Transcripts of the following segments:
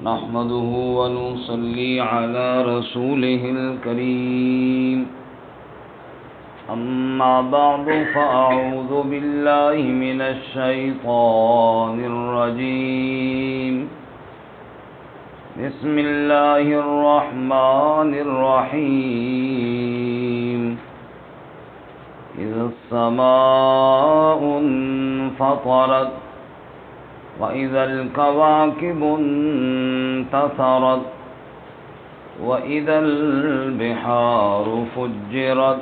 نحمده ونصلي على رسوله الكريم أما بعد فأعوذ بالله من الشيطان الرجيم بسم الله الرحمن الرحيم إذا السماء انفطرت وإذا الكواكب انتثرت وإذا البحار فجرت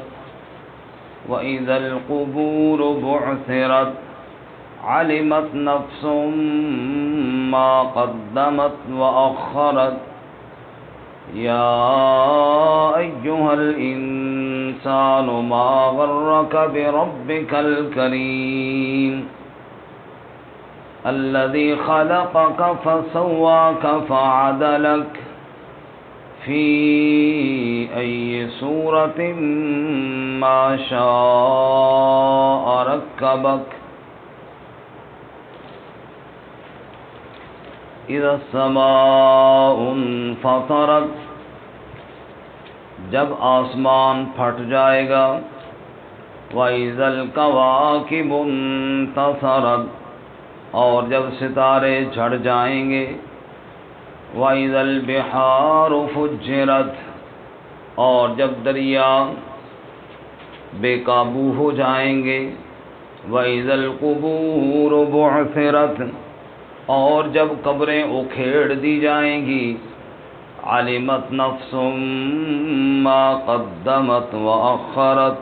وإذا القبور بعثرت علمت نفس ما قدمت وأخرت يا أيها الإنسان ما غرك بربك الكريم الذي خلقك فسواك فعدلك في أي صورة ما شاء ركبك إذا السماء انفطرت جب آسمان پھٹ جائے گا وَإِذَا الْكَوَاكِبُ انتَثَرَتْ اور جب ستارے جھڑ جائیں گے وَإِذَا الْبِحَارُ فُجِّرَتْ اور جب دریا بے قابو ہو جائیں گے وَإِذَا الْقُبُورُ بُعْثِرَتْ اور جب قبریں اکھیڑ دی جائیں گی عَلِمَتْ نَفْسٌ مَا قَدَّمَتْ وَأَخَّرَتْ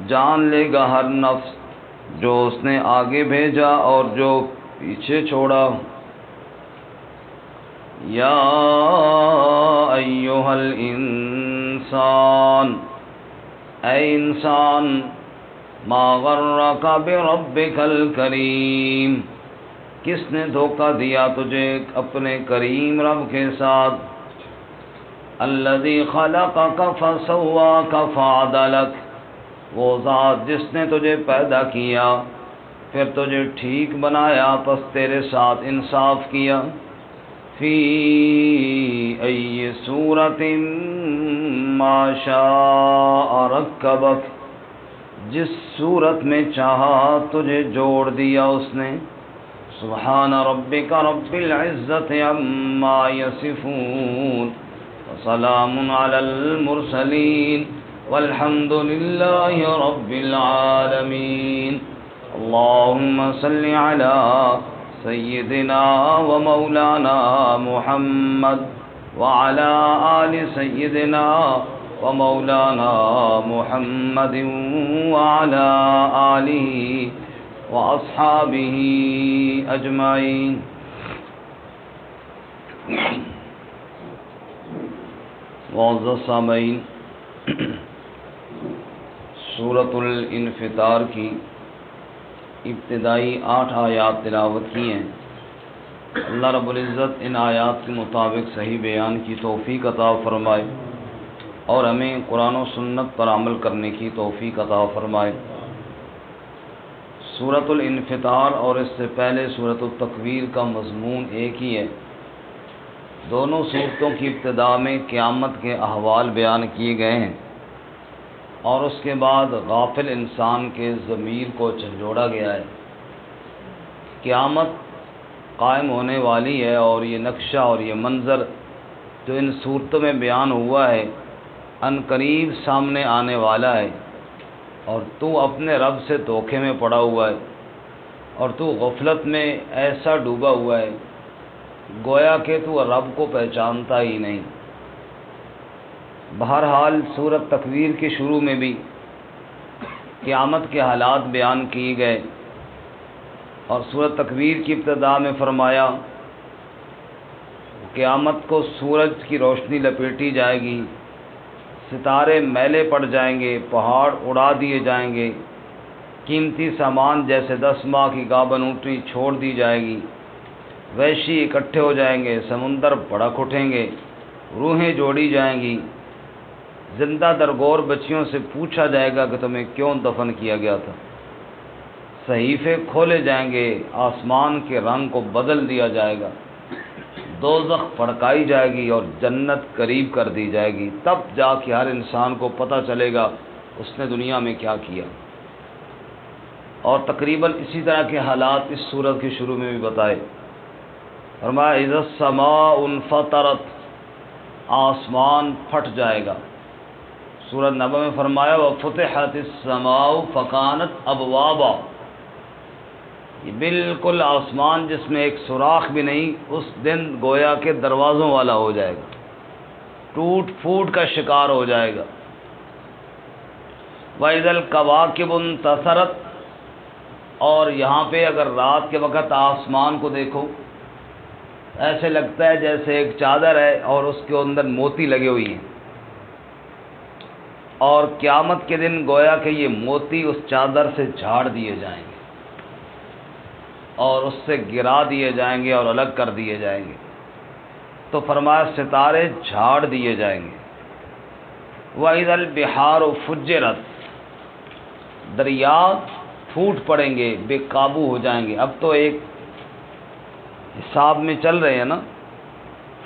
جان لے گا ہر نفس جو اس نے آگے بھیجا اور جو پیچھے چھوڑا یا ایھا الانسان اے انسان ما غرک بربک الکریم کس نے دھوکہ دیا تجھے اپنے کریم رب کے ساتھ الذی خلقک فسواک فعدلک وہ ذات جس نے تجھے پیدا کیا پھر تجھے ٹھیک بنایا پس تیرے ساتھ انصاف کیا فی ای صورت ما شاء رکبک جس صورت میں چاہا تجھے جوڑ دیا اس نے سبحان ربک رب العزت عما یصفون وسلام علی المرسلین والحمد لله رب العالمين اللهم صل على سيدنا ومولانا محمد وعلى آل سيدنا ومولانا محمد وعلى آله وأصحابه أجمعين معزز سامعین سورۃ الانفطار کی ابتدائی 8 آیات تلاوت کی ہیں۔ اللہ رب العزت ان آیات کے مطابق صحیح بیان کی توفیق عطا فرمائے اور ہمیں قرآن و سنت پر عمل کرنے کی توفیق عطا فرمائے۔ سورۃ الانفطار اور اس سے پہلے سورۃ التکویر کا مضمون ایک ہی ہے۔ دونوں صورتوں کی ابتدا میں قیامت کے احوال بیان کیے گئے ہیں اور اس کے بعد غافل انسان کے ضمیر کو جھنجھوڑا گیا ہے۔ قیامت قائم ہونے والی ہے اور یہ نقشہ اور یہ منظر جو ان صورتوں میں بیان ہوا ہے ان قریب سامنے آنے والا ہے، اور تو اپنے رب سے دھوکے میں پڑا ہوا ہے اور تو غفلت میں ایسا ڈوبا ہوا ہے گویا کہ تو رب کو پہچانتا ہی نہیں۔ بہرحال سورۃ تکویر کے شروع میں بھی قیامت کے حالات بیان کیے گئے اور سورۃ تکویر کی ابتدا میں فرمایا قیامت کو سورج کی روشنی لپیٹی جائے گی، ستارے میلے پڑ جائیں گے، پہاڑ اڑا دیے جائیں گے، قیمتی سامان جیسے 10 ماہ کی گابن اونٹنی چھوڑ دی جائے گی، وحشی اکٹھے ہو جائیں گے، سمندر بھڑک اٹھیں گے، روحیں جوڑی جائیں گی، زندہ درگور بچیوں سے پوچھا جائے گا کہ تمہیں کیوں دفن کیا گیا تھا، صحیفے کھولے جائیں گے، آسمان کے رنگ کو بدل دیا جائے گا، دوزخ بھڑکائی جائے گی اور جنت قریب کر دی جائے گی، تب جا کے ہر انسان کو پتہ چلے گا اس نے دنیا میں کیا کیا۔ اور تقریباً اسی طرح کے حالات اس سورت کے شروع میں بھی بتائے۔ فرمایا اذا السماء انفطرت، آسمان پھٹ جائے گا۔ سورۃ نبأ میں فرمایا وفتحت السماء فکانت ابوابا، یہ بالکل آسمان جس میں ایک سوراخ بھی نہیں، اس دن گویا کے دروازوں والا ہو جائے گا، ٹوٹ پھوٹ کا شکار ہو جائے گا۔ وَإِذَا الْكَوَاكِبُ انتَثَرَتْ، اور یہاں پہ اگر رات کے وقت آسمان کو دیکھو ایسے لگتا ہے جیسے ایک چادر ہے اور اس کے اندر موتی لگے ہوئی ہیں، اور قیامت کے دن گویا کہ یہ موتی اس چادر سے جھاڑ دیے جائیں گے اور اس سے گرا دیے جائیں گے اور الگ کر دیے جائیں گے۔ تو فرمایا ستارے جھاڑ دیے جائیں گے۔ وَإِذَا الْبِحَارُ فُجِّرَتْ، دریا پھوٹ پڑیں گے، بے قابو ہو جائیں گے۔ اب تو ایک حساب میں چل رہے ہیں نا،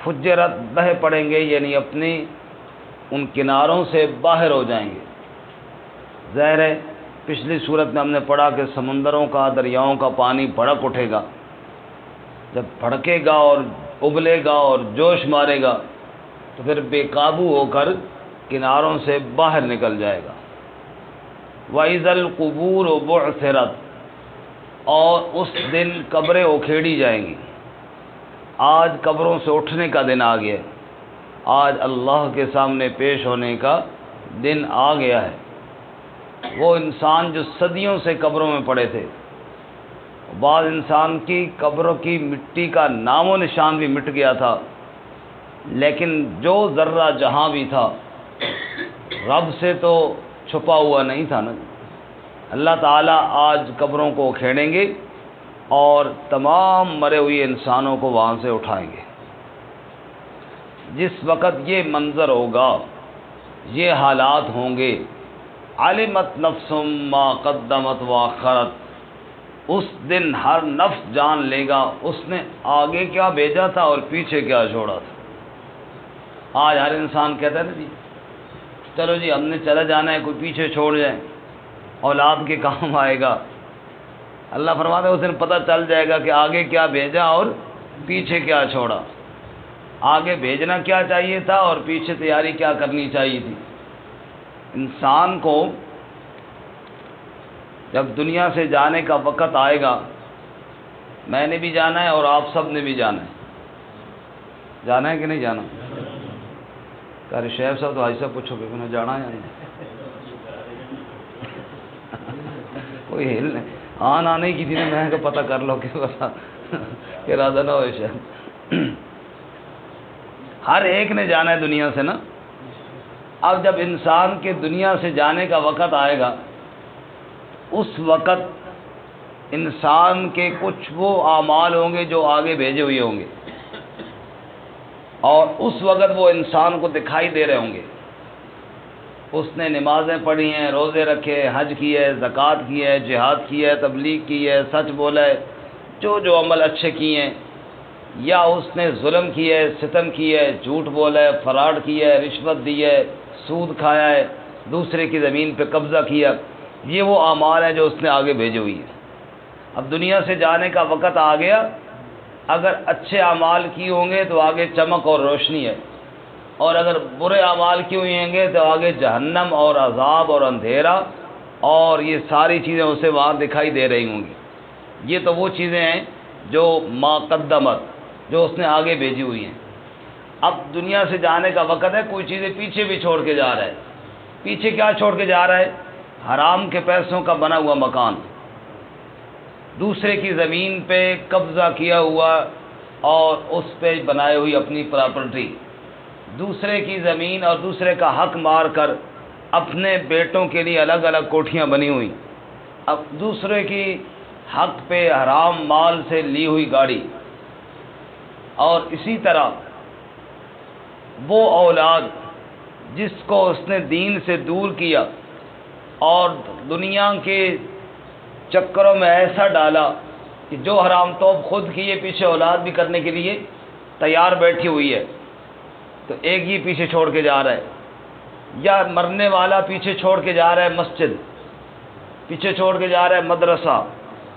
فجرت بہہ پڑیں گے، یعنی اپنی ان کناروں سے باہر ہو جائیں گے۔ ظاہر ہے پچھلی صورت میں ہم نے پڑھا کہ سمندروں کا، دریاؤں کا پانی بھڑک اٹھے گا، جب بھڑکے گا اور ابلے گا اور جوش مارے گا تو پھر بے قابو ہو کر کناروں سے باہر نکل جائے گا۔ وَإِذَا الْقُبُورُ بُعْثِرَتْ، اور اس دن قبریں اکھیڑی جائیں گی۔ آج قبروں سے اٹھنے کا دن آ گیا ہے، آج اللہ کے سامنے پیش ہونے کا دن آ گیا ہے۔ وہ انسان جو صدیوں سے قبروں میں پڑے تھے، بعض انسان کی قبروں کی مٹی کا نام و نشان بھی مٹ گیا تھا، لیکن جو ذرہ جہاں بھی تھا رب سے تو چھپا ہوا نہیں تھا نا۔ اللہ تعالیٰ آج قبروں کو کھیڑیں گے اور تمام مرے ہوئے انسانوں کو وہاں سے اٹھائیں گے۔ جس وقت یہ منظر ہوگا، یہ حالات ہوں گے، علمت نفس ما قدمت واخرت، اس دن ہر نفس جان لے گا اس نے آگے کیا بھیجا تھا اور پیچھے کیا چھوڑا تھا۔ آج ہر انسان کہتا ہے نا جی چلو جی ہم نے چلا جانا ہے، کوئی پیچھے چھوڑ جائے، اولاد کے کام آئے گا۔ اللہ فرماتا ہے اس دن پتہ چل جائے گا کہ آگے کیا بھیجا اور پیچھے کیا چھوڑا، آگے بھیجنا کیا چاہیے تھا اور پیچھے تیاری کیا کرنی چاہیے تھی۔ انسان کو جب دنیا سے جانے کا وقت آئے گا، میں نے بھی جانا ہے اور آپ سب نے بھی جانا ہے، جانا ہے کہ نہیں جانا؟ قاری شیخ صاحب تو حاجی صاحب پوچھو کہ انہیں جانا ہے یا نہیں؟ کوئی ہل نہیں، آن آنے کی تھی نا، میں کہ پتہ کر لو کہ بتا ارادہ نہ ہو شاید۔ ہر ایک نے جانا ہے دنیا سے نا۔ اب جب انسان کے دنیا سے جانے کا وقت آئے گا، اس وقت انسان کے کچھ وہ اعمال ہوں گے جو آگے بھیجے ہوئے ہوں گے، اور اس وقت وہ انسان کو دکھائی دے رہے ہوں گے۔ اس نے نمازیں پڑھی ہیں، روزے رکھے، حج کی ہے، زکوٰۃ کی ہے، جہاد کی ہے، تبلیغ کی ہے، سچ بولا ہے، جو عمل اچھے کیے ہیں، یا اس نے ظلم کیا ہے، ستم کیا ہے، جھوٹ بولا ہے، فراڈ کیا ہے، رشوت دی ہے، سود کھایا ہے، دوسرے کی زمین پہ قبضہ کیا، یہ وہ اعمال ہیں جو اس نے آگے بھیجے ہوئی ہیں۔ اب دنیا سے جانے کا وقت آ گیا، اگر اچھے اعمال کیے ہوں گے تو آگے چمک اور روشنی ہے، اور اگر برے اعمال کیے ہوئے ہوں گے تو آگے جہنم اور عذاب اور اندھیرا اور یہ ساری چیزیں اسے وہاں دکھائی دے رہی ہوں گی۔ یہ تو وہ چیزیں ہیں جو ما قدمت، جو اس نے آگے بھیجی ہوئی ہیں۔ اب دنیا سے جانے کا وقت ہے، کوئی چیزیں پیچھے بھی چھوڑ کے جا رہا ہے۔ پیچھے کیا چھوڑ کے جا رہا ہے؟ حرام کے پیسوں کا بنا ہوا مکان، دوسرے کی زمین پہ قبضہ کیا ہوا اور اس پہ بنائی ہوئی اپنی پراپرٹی، دوسرے کی زمین اور دوسرے کا حق مار کر اپنے بیٹوں کے لیے الگ الگ کوٹھیاں بنی ہوئی، اب دوسرے کی حق پہ حرام مال سے لی ہوئی گاڑی، اور اسی طرح وہ اولاد جس کو اس نے دین سے دور کیا اور دنیا کے چکروں میں ایسا ڈالا کہ جو حرام توب خود کیے پیچھے اولاد بھی کرنے کے لیے تیار بیٹھی ہوئی ہے تو ایک ہی پیچھے چھوڑ کے جا رہا ہے، یا مرنے والا پیچھے چھوڑ کے جا رہا ہے مسجد، پیچھے چھوڑ کے جا رہا ہے مدرسہ،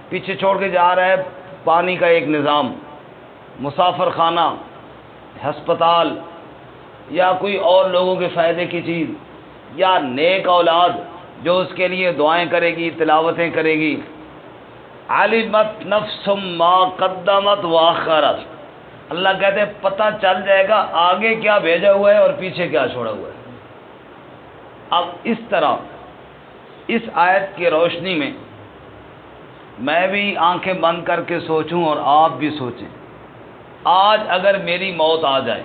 پیچھے چھوڑ کے جا رہا ہے پانی کا ایک نظام، مسافر خانہ، ہسپتال، یا کوئی اور لوگوں کے فائدے کی چیز، یا نیک اولاد جو اس کے لیے دعائیں کرے گی، تلاوتیں کرے گی۔ علمت نفس ما قدمت واخرت، اللہ کہتے ہیں پتہ چل جائے گا آگے کیا بھیجا ہوا ہے اور پیچھے کیا چھوڑا ہوا ہے۔ اب اس طرح اس آیت کی روشنی میں میں بھی آنکھیں بند کر کے سوچوں اور آپ بھی سوچیں، آج اگر میری موت آ جائے،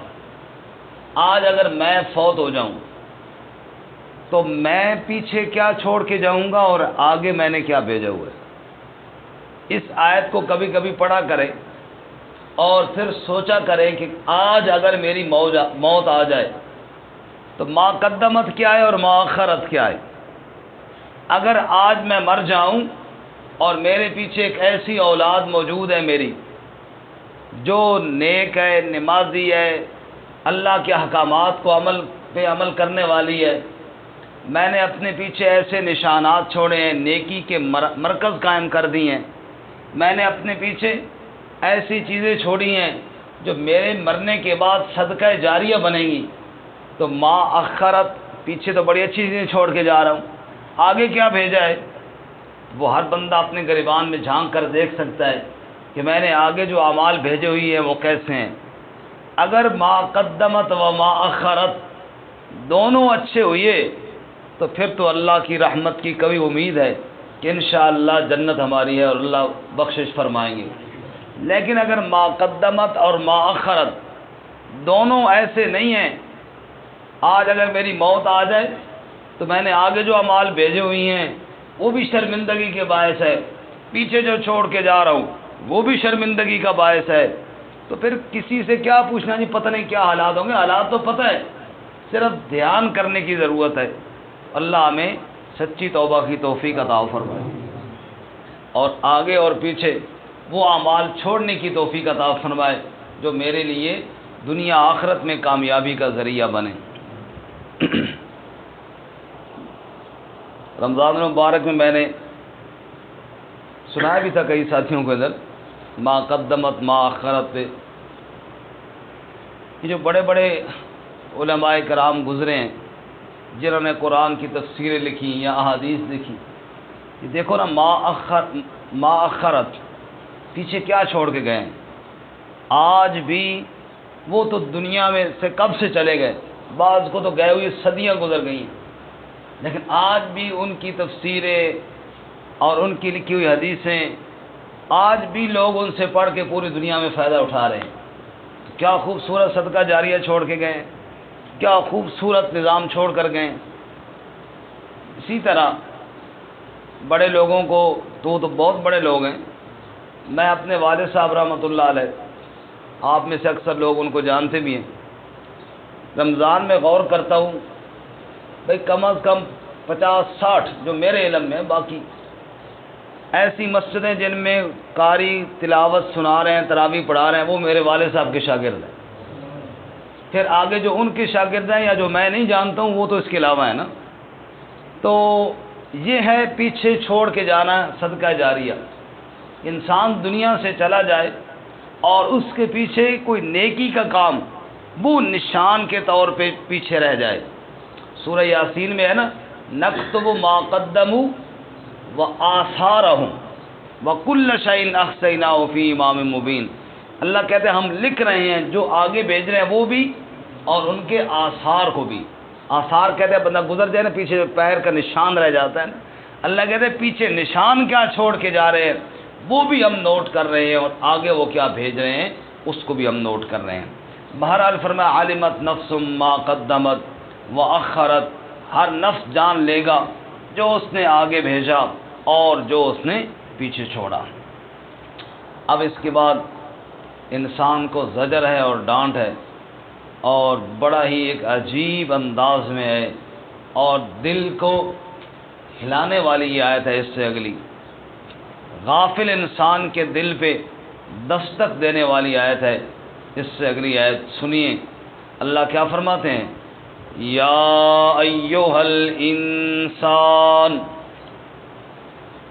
آج اگر میں فوت ہو جاؤں تو میں پیچھے کیا چھوڑ کے جاؤں گا اور آگے میں نے کیا بھیجا ہوا ہے۔ اس آیت کو کبھی کبھی پڑھا کرے اور پھر سوچا کرے کہ آج اگر میری موت آ جائے تو ما قدمت کیا ہے اور ما اخرت کیا ہے۔ اگر آج میں مر جاؤں اور میرے پیچھے ایک ایسی اولاد موجود ہے میری جو نیک ہے، نمازی ہے، اللہ کے احکامات کو عمل کرنے والی ہے، میں نے اپنے پیچھے ایسے نشانات چھوڑے ہیں، نیکی کے مرکز قائم کر دی ہیں، میں نے اپنے پیچھے ایسی چیزیں چھوڑی ہیں جو میرے مرنے کے بعد صدقہ جاریہ بنیں گی، تو ما اخرت، پیچھے تو بڑی اچھی چیزیں چھوڑ کے جا رہا ہوں، آگے کیا بھیجا ہے۔ وہ ہر بندہ اپنے گریبان میں جھانک کر دیکھ سکتا ہے کہ میں نے آگے جو اعمال بھیجے ہوئی ہیں وہ کیسے ہیں۔ اگر ما قدمت و ما اخرت دونوں اچھے ہوئے تو پھر تو اللہ کی رحمت کی کبھی امید ہے کہ انشاءاللہ جنت ہماری ہے اور اللہ بخشش فرمائیں گے۔ لیکن اگر ما قدمت اور ما اخرت دونوں ایسے نہیں ہیں، آج اگر میری موت آ جائے تو میں نے آگے جو اعمال بھیجے ہوئی ہیں وہ بھی شرمندگی کے باعث ہے، پیچھے جو چھوڑ کے جا رہا ہوں وہ بھی شرمندگی کا باعث ہے، تو پھر کسی سے کیا پوچھنا جی پتہ نہیں کیا حالات ہوں گے، حالات تو پتہ ہے، صرف دھیان کرنے کی ضرورت ہے۔ اللہ ہمیں سچی توبہ کی توفیق عطا فرمائے اور آگے اور پیچھے وہ اعمال چھوڑنے کی توفیق عطا فرمائے جو میرے لیے دنیا آخرت میں کامیابی کا ذریعہ بنے۔ رمضان المبارک میں نے سنایا بھی تھا کئی ساتھیوں کو ادھر ما قدمت ما اخرت پہ، یہ جو بڑے بڑے علماء کرام گزرے ہیں جنہوں نے قرآن کی تفسیریں لکھی یا احادیث لکھی، یہ دیکھو نا ما اخرت پیچھے کیا چھوڑ کے گئے ہیں۔ آج بھی وہ تو دنیا میں سے کب سے چلے گئے، بعض کو تو گئے ہوئے صدیاں گزر گئی ہیں، لیکن آج بھی ان کی تفسیریں اور ان کی لکھی ہوئی حدیثیں آج بھی لوگ ان سے پڑھ کے پوری دنیا میں فائدہ اٹھا رہے ہیں۔ تو کیا خوبصورت صدقہ جاریہ چھوڑ کے گئے، کیا خوبصورت نظام چھوڑ کر گئے۔ اسی طرح بڑے لوگوں کو تو بہت بڑے لوگ ہیں، میں اپنے والد صاحب رحمۃ اللہ علیہ، آپ میں سے اکثر لوگ ان کو جانتے بھی ہیں، رمضان میں غور کرتا ہوں بھئی کم از کم 50-60 جو میرے علم میں، باقی ایسی مسجدیں جن میں قاری تلاوت سنا رہے ہیں، تراویح پڑھا رہے ہیں، وہ میرے والد صاحب کے شاگرد ہیں۔ پھر آگے جو ان کے شاگرد ہیں یا جو میں نہیں جانتا ہوں وہ تو اس کے علاوہ ہے نا۔ تو یہ ہے پیچھے چھوڑ کے جانا صدقہ جاریہ، انسان دنیا سے چلا جائے اور اس کے پیچھے کوئی نیکی کا کام وہ نشان کے طور پہ پیچھے رہ جائے۔ سورہ یاسین میں ہے نا، نکتب ما قدموا وآثارہم وکل شیء احصیناہ فی امام مبین، اللہ کہتے ہیں ہم لکھ رہے ہیں جو آگے بھیج رہے ہیں وہ بھی اور ان کے آثار کو بھی۔ آثار کہتے ہیں بندہ گزر جائے نا پیچھے پیر کا نشان رہ جاتا ہے نا، اللہ کہتے ہیں پیچھے نشان کیا چھوڑ کے جا رہے ہیں وہ بھی ہم نوٹ کر رہے ہیں، اور آگے وہ کیا بھیج رہے ہیں اس کو بھی ہم نوٹ کر رہے ہیں۔ بہرحال فرمایا علمت نفس ما قدمت وأخرت، ہر نفس جان لے گا جو اس نے آگے بھیجا اور جو اس نے پیچھے چھوڑا۔ اب اس کے بعد انسان کو زجر ہے اور ڈانٹ ہے، اور بڑا ہی ایک عجیب انداز میں ہے اور دل کو ہلانے والی یہ آیت ہے۔ اس سے اگلی غافل انسان کے دل پہ دستک دینے والی آیت ہے۔ اس سے اگلی آیت سنیے، اللہ کیا فرماتے ہیں؟ یا ایھا الانسان،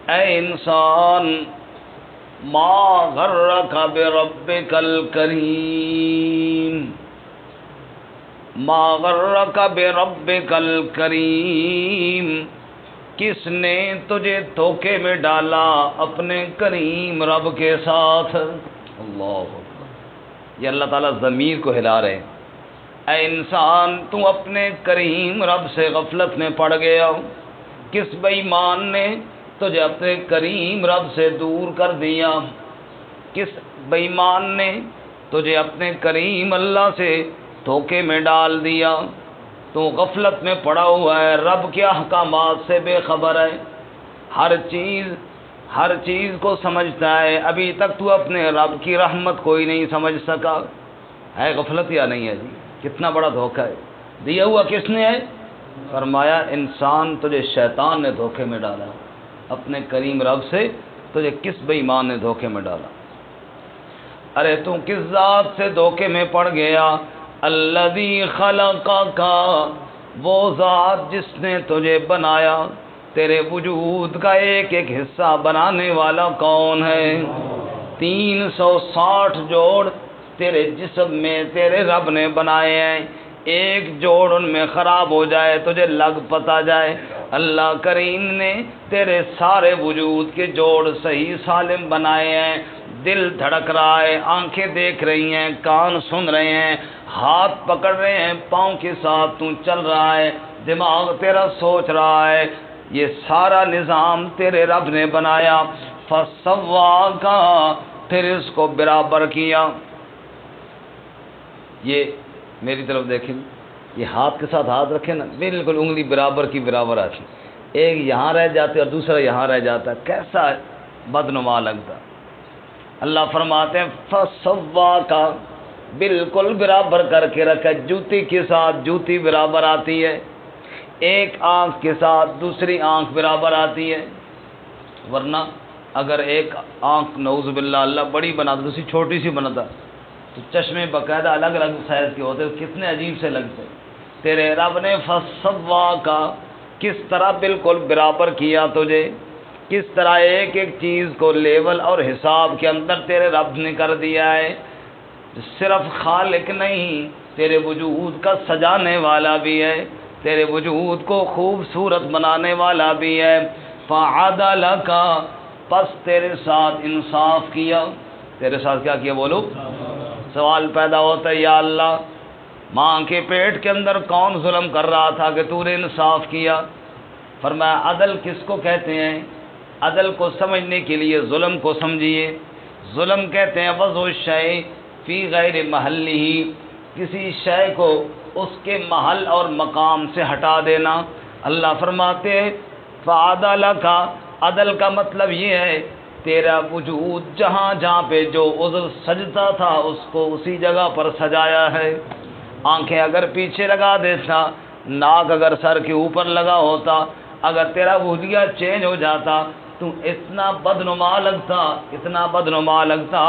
اے انسان، ما غرک بربک الکریم، ما غرک بربک الکریم، کس نے تجھے دھوکے میں ڈالا اپنے کریم رب کے ساتھ؟ اللہ اکبر، یہ اللہ تعالیٰ ضمیر کو ہلا رہے ہیں۔ اے انسان، تو اپنے کریم رب سے غفلت میں پڑ گیا، کس بے ایمان نے تجھے اپنے کریم رب سے دور کر دیا؟ کس بے ایمان نے تجھے اپنے کریم اللہ سے دھوکے میں ڈال دیا؟ تو غفلت میں پڑا ہوا ہے، رب کے احکامات سے بے خبر ہے، ہر چیز کو سمجھتا ہے، ابھی تک تو اپنے رب کی رحمت کوئی نہیں سمجھ سکا۔ ہے غفلت یا نہیں ہے جی؟ کتنا بڑا دھوکہ ہے، دیا ہوا کس نے ہے؟ فرمایا انسان، تجھے شیطان نے دھوکے میں ڈالا، اپنے کریم رب سے تجھے کس بے ایمان نے دھوکے میں ڈالا؟ ارے تو کس ذات سے دھوکے میں پڑ گیا؟ الذی خلقک، وہ ذات جس نے تجھے بنایا، تیرے وجود کا ایک ایک حصہ بنانے والا کون ہے؟ 360 جوڑ تیرے جسم میں تیرے رب نے بنائے ہیں، ایک جوڑ ان میں خراب ہو جائے تجھے لگ پتا جائے۔ اللہ کریم نے تیرے سارے وجود کے جوڑ صحیح سالم بنائے ہیں، دل دھڑک رہا ہے، آنکھیں دیکھ رہی ہیں، کان سن رہے ہیں، ہاتھ پکڑ رہے ہیں، پاؤں کے ساتھ تو چل رہا ہے، دماغ تیرا سوچ رہا ہے، یہ سارا نظام تیرے رب نے بنایا۔ فسواک، پھر اس کو برابر کیا۔ یہ میری طرف دیکھیں، یہ ہاتھ کے ساتھ ہاتھ رکھے نا، بالکل انگلی برابر کی برابر آتی، ایک یہاں رہ جاتے اور دوسرا یہاں رہ جاتا، کیسا بدنما لگتا۔ اللہ فرماتے ہیں فسواک، بالکل برابر کر کے رکھا، جوتی کے ساتھ جوتی برابر آتی ہے، ایک آنکھ کے ساتھ دوسری آنکھ برابر آتی ہے، ورنہ اگر ایک آنکھ نعوذ باللہ اللہ بڑی بنا دو دوسری چھوٹی سی بناتا تو چشمے باقاعدہ الگ الگ سائز کے ہوتے، کتنے عجیب سے لگتے۔ تیرے رب نے فسواک، کس طرح بالکل برابر کیا تجھے، کس طرح ایک ایک چیز کو لیول اور حساب کے اندر تیرے رب نے کر دیا ہے۔ صرف خالق نہیں، تیرے وجود کا سجانے والا بھی ہے، تیرے وجود کو خوبصورت بنانے والا بھی ہے۔ فعدلک، پس تیرے ساتھ انصاف کیا۔ تیرے ساتھ کیا کیا بولو؟ سوال پیدا ہوتا ہے، یا اللہ، ماں کے پیٹ کے اندر کون ظلم کر رہا تھا کہ تو نے انصاف کیا؟ فرمایا عدل کس کو کہتے ہیں؟ عدل کو سمجھنے کے لیے ظلم کو سمجھیے۔ ظلم کہتے ہیں وضع الشیء فی غیر محلہ، کسی شے کو اس کے محل اور مقام سے ہٹا دینا۔ اللہ فرماتے ہیں فعدلک، عدل کا مطلب یہ ہے تیرا وجود جہاں جہاں پہ جو عضو سجتا تھا اس کو اسی جگہ پر سجایا ہے۔ آنکھیں اگر پیچھے لگا دیتا، ناک اگر سر کے اوپر لگا ہوتا، اگر تیرا وجودیہ چینج ہو جاتا تو اتنا بدنما لگتا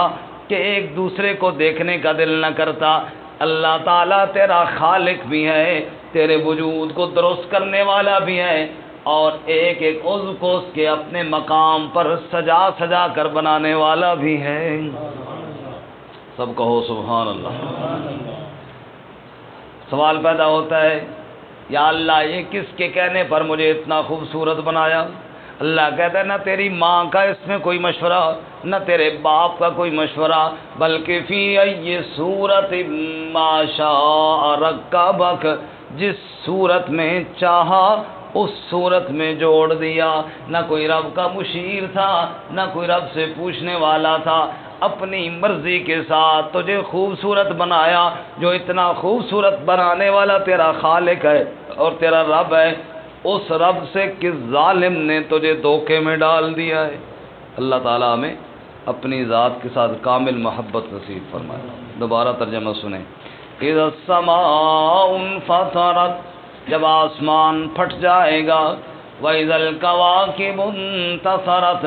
کہ ایک دوسرے کو دیکھنے کا دل نہ کرتا۔ اللہ تعالیٰ تیرا خالق بھی ہے، تیرے وجود کو درست کرنے والا بھی ہے، اور ایک ایک عضو کو اس کے اپنے مقام پر سجا سجا کر بنانے والا بھی ہے۔ سب کہو سبحان اللہ۔ سوال پیدا ہوتا ہے، یا اللہ یہ کس کے کہنے پر مجھے اتنا خوبصورت بنایا؟ اللہ کہتا ہے نہ تیری ماں کا اس میں کوئی مشورہ، نہ تیرے باپ کا کوئی مشورہ، بلکہ فی ای صورت ما شاء رکبک، جس صورت میں چاہا اس صورت میں جوڑ دیا۔ نہ کوئی رب کا مشیر تھا، نہ کوئی رب سے پوچھنے والا تھا، اپنی مرضی کے ساتھ تجھے خوبصورت بنایا۔ جو اتنا خوبصورت بنانے والا تیرا خالق ہے اور تیرا رب ہے، اس رب سے کس ظالم نے تجھے دھوکے میں ڈال دیا ہے؟ اللہ تعالیٰ ہمیں اپنی ذات کے ساتھ کامل محبت نصیب فرمائے۔ دوبارہ ترجمہ سنیں، اذا السماء انفطرت، جب آسمان پھٹ جائے گا، وَإِذَا الْكَوَاكِبُ انتَثَرَتْ،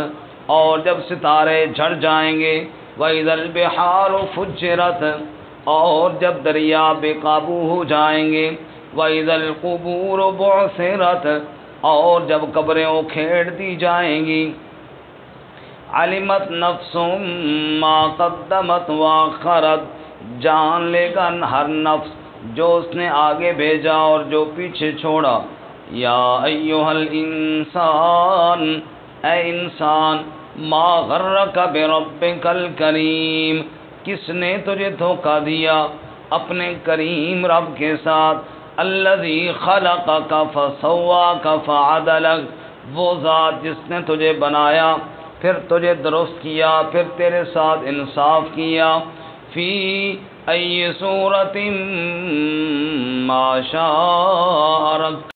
اور جب ستارے جھڑ جائیں گے، وَإِذَا الْبِحَارُ فُجِّرَتْ، اور جب دریا بے قابو ہو جائیں گے، وَإِذَا الْقُبُورُ بُعْثِرَتْ، اور جب قبریں اکھیڑ دی جائیں گی، عَلِمَتْ نَفْسٌ مَا قَدَّمَتْ وَأَخَّرَتْ، جان لے گا ہر نفس جو اس نے آگے بھیجا اور جو پیچھے چھوڑا۔ یا ایھا الانسان، اے انسان، ما غرک بربک الکریم، کس نے تجھے دھوکہ دیا اپنے کریم رب کے ساتھ، الذی خلقک فسواک فعدلک، وہ ذات جس نے تجھے بنایا پھر تجھے درست کیا، پھر تیرے ساتھ انصاف کیا، فی ای صورت ما شاء رکب،